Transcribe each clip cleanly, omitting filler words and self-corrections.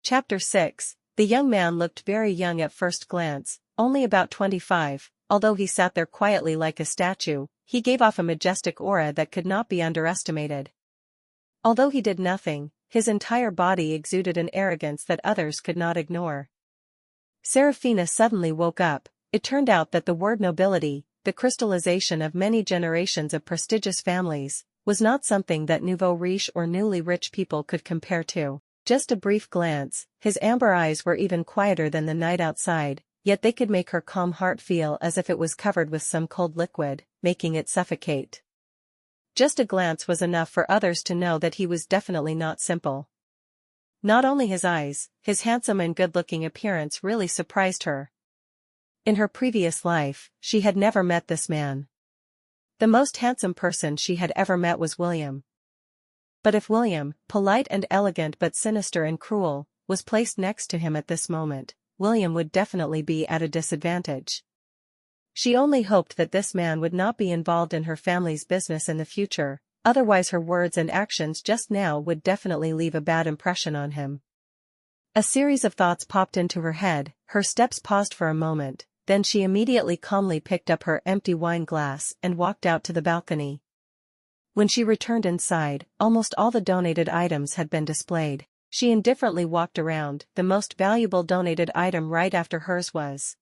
Chapter 6. The young man looked very young at first glance, only about 25, although he sat there quietly like a statue, he gave off a majestic aura that could not be underestimated. Although he did nothing, his entire body exuded an arrogance that others could not ignore. Serafina suddenly woke up. It turned out that the word nobility, the crystallization of many generations of prestigious families, was not something that nouveau riche or newly rich people could compare to. Just a brief glance, his amber eyes were even quieter than the night outside, yet they could make her calm heart feel as if it was covered with some cold liquid, making it suffocate. Just a glance was enough for others to know that he was definitely not simple. Not only his eyes, his handsome and good-looking appearance really surprised her. In her previous life, she had never met this man. The most handsome person she had ever met was William. But if William, polite and elegant but sinister and cruel, was placed next to him at this moment, William would definitely be at a disadvantage. She only hoped that this man would not be involved in her family's business in the future, otherwise her words and actions just now would definitely leave a bad impression on him. A series of thoughts popped into her head, her steps paused for a moment, then she immediately calmly picked up her empty wine glass and walked out to the balcony. When she returned inside, almost all the donated items had been displayed. She indifferently walked around. The most valuable donated item right after hers was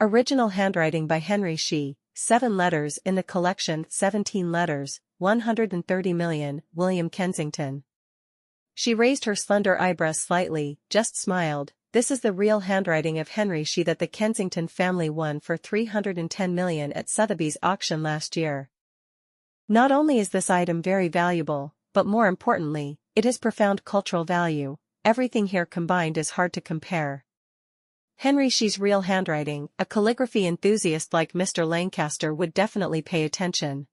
original handwriting by Henry She, 7 letters in the collection, 17 letters, 130 million, William Kensington. She raised her slender eyebrows slightly, just smiled. This is the real handwriting of Henry She that the Kensington family won for 310 million at Sotheby's auction last year. Not only is this item very valuable, but more importantly, it has profound cultural value. Everything here combined is hard to compare. Henry She's real handwriting, a calligraphy enthusiast like Mr. Lancaster would definitely pay attention.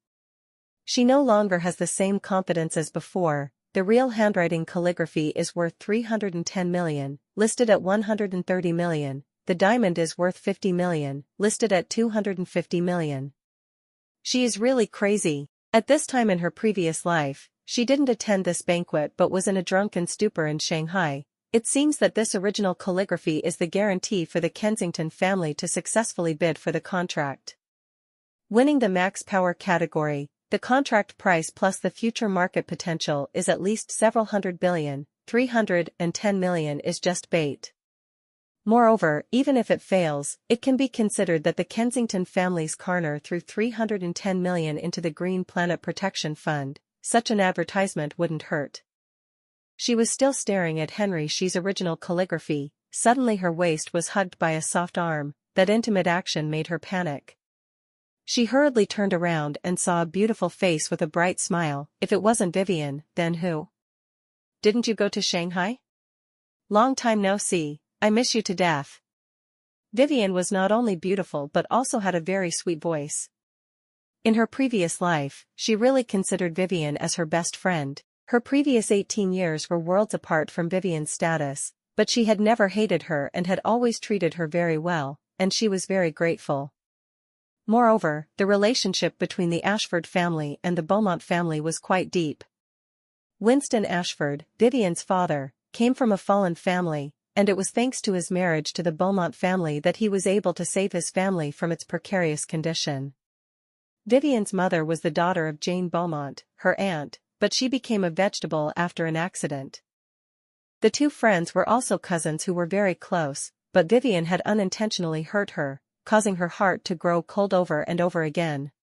She no longer has the same confidence as before. The real handwriting calligraphy is worth 310 million, listed at 130 million. The diamond is worth 50 million, listed at 250 million. She is really crazy. At this time in her previous life, she didn't attend this banquet but was in a drunken stupor in Shanghai. It seems that this original calligraphy is the guarantee for the Kensington family to successfully bid for the contract. Winning the max power category, the contract price plus the future market potential is at least several hundred billion. 310 million is just bait. Moreover, even if it fails, it can be considered that the Kensington family's Carner threw 310 million into the Green Planet Protection Fund. Such an advertisement wouldn't hurt. She was still staring at Henry She's original calligraphy. Suddenly her waist was hugged by a soft arm. That intimate action made her panic. She hurriedly turned around and saw a beautiful face with a bright smile. If it wasn't Vivian, then who? Didn't you go to Shanghai? Long time no see. I miss you to death. Vivian was not only beautiful but also had a very sweet voice. In her previous life, she really considered Vivian as her best friend. Her previous 18 years were worlds apart from Vivian's status, but she had never hated her and had always treated her very well, and she was very grateful. Moreover, the relationship between the Ashford family and the Beaumont family was quite deep. Winston Ashford, Vivian's father, came from a fallen family, and it was thanks to his marriage to the Beaumont family that he was able to save his family from its precarious condition. Vivian's mother was the daughter of Jane Beaumont, her aunt, but she became a vegetable after an accident. The two friends were also cousins who were very close, but Vivian had unintentionally hurt her, causing her heart to grow cold over and over again.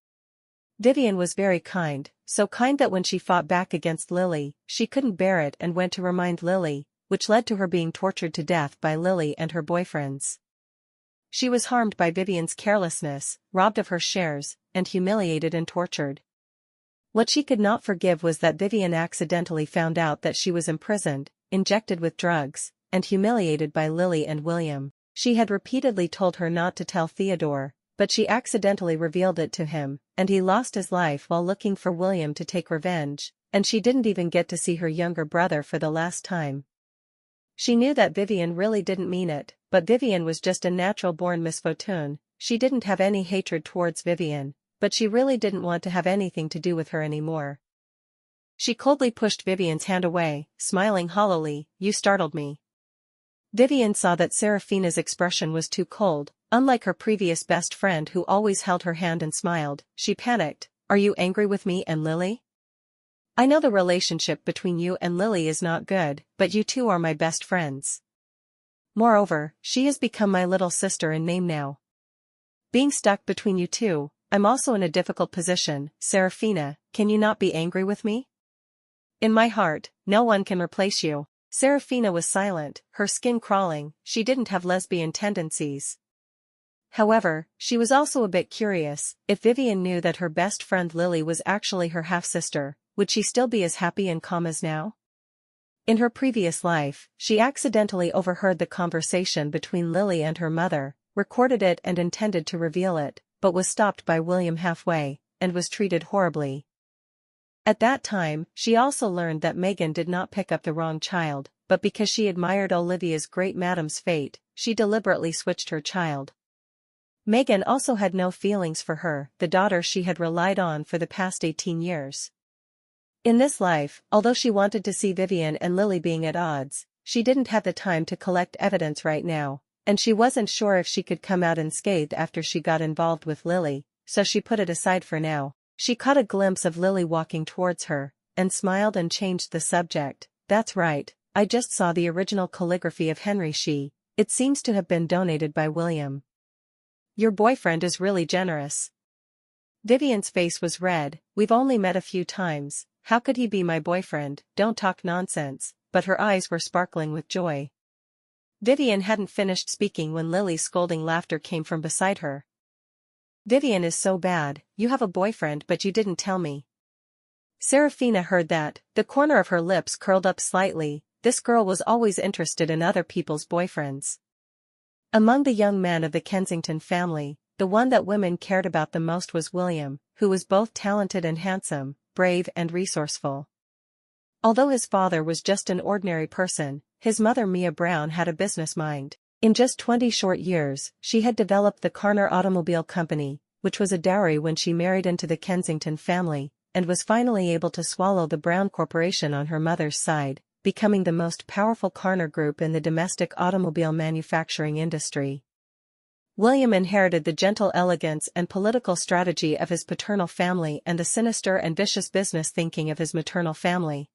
Vivian was very kind, so kind that when she fought back against Lily, she couldn't bear it and went to remind Lily, which led to her being tortured to death by Lily and her boyfriends. She was harmed by Vivian's carelessness, robbed of her shares, and humiliated and tortured. What she could not forgive was that Vivian accidentally found out that she was imprisoned, injected with drugs, and humiliated by Lily and William. She had repeatedly told her not to tell Theodore, but she accidentally revealed it to him, and he lost his life while looking for William to take revenge, and she didn't even get to see her younger brother for the last time. She knew that Vivian really didn't mean it, but Vivian was just a natural-born misfortune. She didn't have any hatred towards Vivian, but she really didn't want to have anything to do with her anymore. She coldly pushed Vivian's hand away, smiling hollowly. "You startled me. Vivian saw that Serafina's expression was too cold, unlike her previous best friend who always held her hand and smiled. She panicked. Are you angry with me and Lily? I know the relationship between you and Lily is not good, but you two are my best friends. Moreover, she has become my little sister in name now. Being stuck between you two, I'm also in a difficult position. Serafina, can you not be angry with me? In my heart, no one can replace you. Serafina was silent, her skin crawling. She didn't have lesbian tendencies. However, she was also a bit curious. If Vivian knew that her best friend Lily was actually her half-sister, would she still be as happy and calm as now? In her previous life, she accidentally overheard the conversation between Lily and her mother, recorded it and intended to reveal it, but was stopped by William halfway, and was treated horribly. At that time, she also learned that Megan did not pick up the wrong child, but because she admired Olivia's great Madame's fate, she deliberately switched her child. Megan also had no feelings for her, the daughter she had relied on for the past 18 years. In this life, although she wanted to see Vivian and Lily being at odds, she didn't have the time to collect evidence right now, and she wasn't sure if she could come out unscathed after she got involved with Lily, so she put it aside for now. She caught a glimpse of Lily walking towards her, and smiled and changed the subject. That's right, I just saw the original calligraphy of Henry She. It seems to have been donated by William. Your boyfriend is really generous. Vivian's face was red. We've only met a few times. How could he be my boyfriend? Don't talk nonsense, but her eyes were sparkling with joy. Vivian hadn't finished speaking when Lily's scolding laughter came from beside her. Vivian is so bad, you have a boyfriend but you didn't tell me. Serafina heard that, the corner of her lips curled up slightly. This girl was always interested in other people's boyfriends. Among the young men of the Kensington family, the one that women cared about the most was William, who was both talented and handsome, brave and resourceful. Although his father was just an ordinary person, his mother Mia Brown had a business mind. In just 20 short years, she had developed the Carner Automobile Company, which was a dowry when she married into the Kensington family, and was finally able to swallow the Brown Corporation on her mother's side, becoming the most powerful Carner group in the domestic automobile manufacturing industry. William inherited the gentle elegance and political strategy of his paternal family and the sinister and vicious business thinking of his maternal family.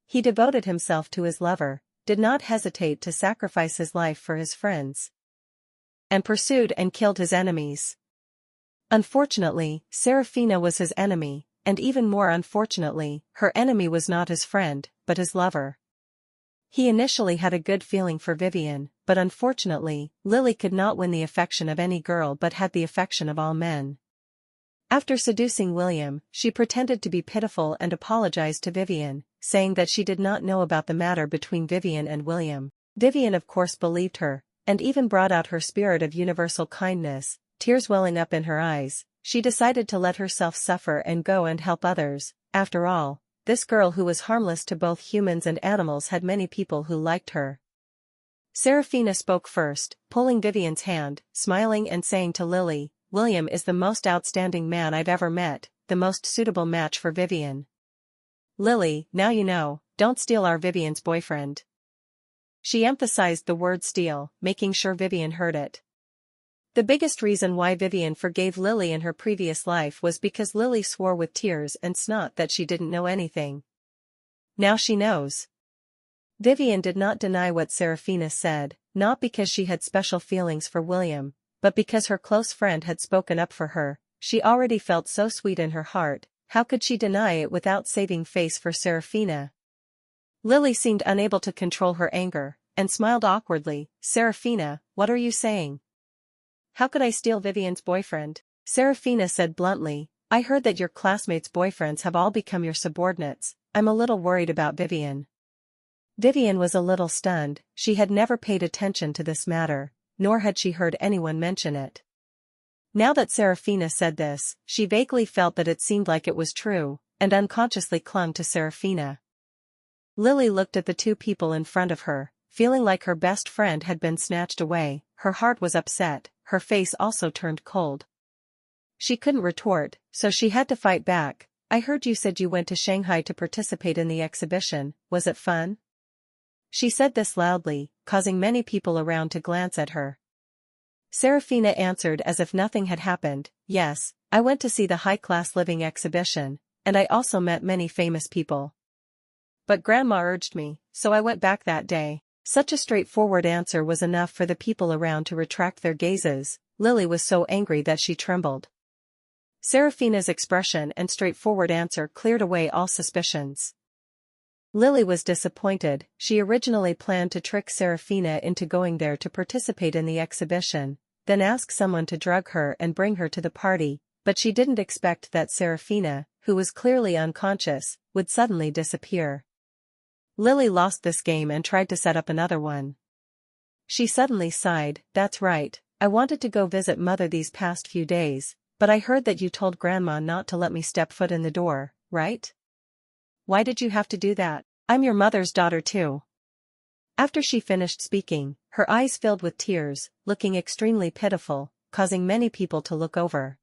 He devoted himself to his lover, did not hesitate to sacrifice his life for his friends, and pursued and killed his enemies. Unfortunately, Serafina was his enemy, and even more unfortunately, her enemy was not his friend, but his lover. He initially had a good feeling for Vivian, but unfortunately, Lily could not win the affection of any girl but had the affection of all men. After seducing William, she pretended to be pitiful and apologized to Vivian, saying that she did not know about the matter between Vivian and William. Vivian of course believed her, and even brought out her spirit of universal kindness, tears welling up in her eyes. She decided to let herself suffer and go and help others. After all, this girl who was harmless to both humans and animals had many people who liked her. Serafina spoke first, pulling Vivian's hand, smiling and saying to Lily, William is the most outstanding man I've ever met, the most suitable match for Vivian. Lily, now you know, don't steal our Vivian's boyfriend. She emphasized the word steal, making sure Vivian heard it. The biggest reason why Vivian forgave Lily in her previous life was because Lily swore with tears and snot that she didn't know anything. Now she knows. Vivian did not deny what Serafina said, not because she had special feelings for William, but because her close friend had spoken up for her. She already felt so sweet in her heart, how could she deny it without saving face for Serafina? Lily seemed unable to control her anger, and smiled awkwardly. Serafina, what are you saying? How could I steal Vivian's boyfriend? Serafina said bluntly, I heard that your classmates' boyfriends have all become your subordinates. I'm a little worried about Vivian. Vivian was a little stunned. She had never paid attention to this matter, nor had she heard anyone mention it. Now that Serafina said this, she vaguely felt that it seemed like it was true, and unconsciously clung to Serafina. Lily looked at the two people in front of her, feeling like her best friend had been snatched away. Her heart was upset, her face also turned cold. She couldn't retort, so she had to fight back. I heard you said you went to Shanghai to participate in the exhibition, was it fun? She said this loudly, causing many people around to glance at her. Serafina answered as if nothing had happened, "Yes, I went to see the high-class living exhibition, and I also met many famous people. But Grandma urged me, so I went back that day." Such a straightforward answer was enough for the people around to retract their gazes. Lily was so angry that she trembled. Serafina's expression and straightforward answer cleared away all suspicions. Lily was disappointed. She originally planned to trick Serafina into going there to participate in the exhibition, then ask someone to drug her and bring her to the party, but she didn't expect that Serafina, who was clearly unconscious, would suddenly disappear. Lily lost this game and tried to set up another one. She suddenly sighed, "That's right, I wanted to go visit Mother these past few days, but I heard that you told Grandma not to let me step foot in the door, right? Why did you have to do that? I'm your mother's daughter too." After she finished speaking, her eyes filled with tears, looking extremely pitiful, causing many people to look over.